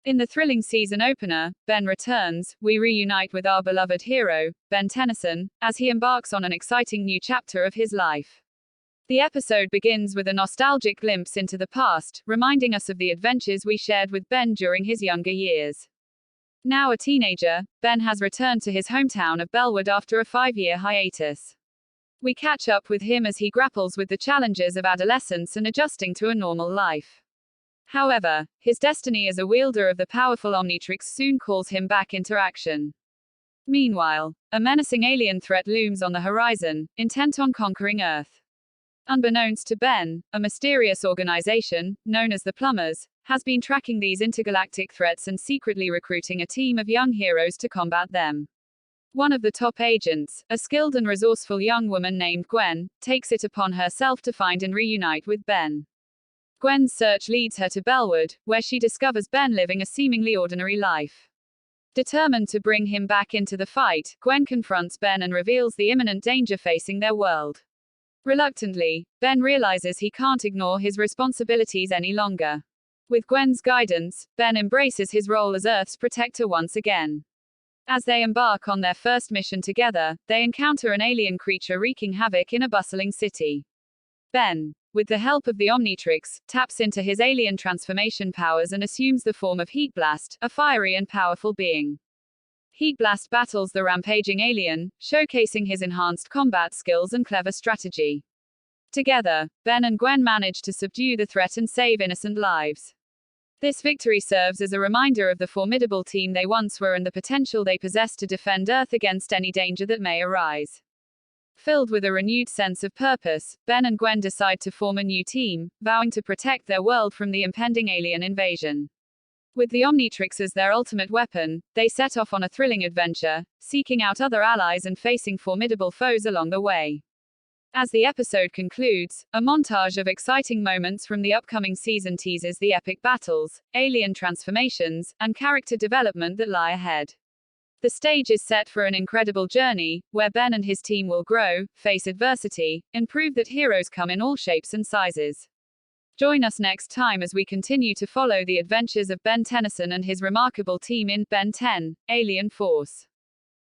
In the thrilling season opener, Ben returns, we reunite with our beloved hero, Ben Tennyson, as he embarks on an exciting new chapter of his life. The episode begins with a nostalgic glimpse into the past, reminding us of the adventures we shared with Ben during his younger years. Now a teenager, Ben has returned to his hometown of Bellwood after a 5-year hiatus. We catch up with him as he grapples with the challenges of adolescence and adjusting to a normal life. However, his destiny as a wielder of the powerful Omnitrix soon calls him back into action. Meanwhile, a menacing alien threat looms on the horizon, intent on conquering Earth. Unbeknownst to Ben, a mysterious organization, known as the Plumbers, has been tracking these intergalactic threats and secretly recruiting a team of young heroes to combat them. One of the top agents, a skilled and resourceful young woman named Gwen, takes it upon herself to find and reunite with Ben. Gwen's search leads her to Bellwood, where she discovers Ben living a seemingly ordinary life. Determined to bring him back into the fight, Gwen confronts Ben and reveals the imminent danger facing their world. Reluctantly, Ben realizes he can't ignore his responsibilities any longer. With Gwen's guidance, Ben embraces his role as Earth's protector once again. As they embark on their first mission together, they encounter an alien creature wreaking havoc in a bustling city. Ben, with the help of the Omnitrix, taps into his alien transformation powers and assumes the form of Heat Blast, a fiery and powerful being. Heat Blast battles the rampaging alien, showcasing his enhanced combat skills and clever strategy. Together, Ben and Gwen manage to subdue the threat and save innocent lives. This victory serves as a reminder of the formidable team they once were and the potential they possess to defend Earth against any danger that may arise. Filled with a renewed sense of purpose, Ben and Gwen decide to form a new team, vowing to protect their world from the impending alien invasion. With the Omnitrix as their ultimate weapon, they set off on a thrilling adventure, seeking out other allies and facing formidable foes along the way. As the episode concludes, a montage of exciting moments from the upcoming season teases the epic battles, alien transformations, and character development that lie ahead. The stage is set for an incredible journey, where Ben and his team will grow, face adversity, and prove that heroes come in all shapes and sizes. Join us next time as we continue to follow the adventures of Ben Tennyson and his remarkable team in Ben 10, Alien Force.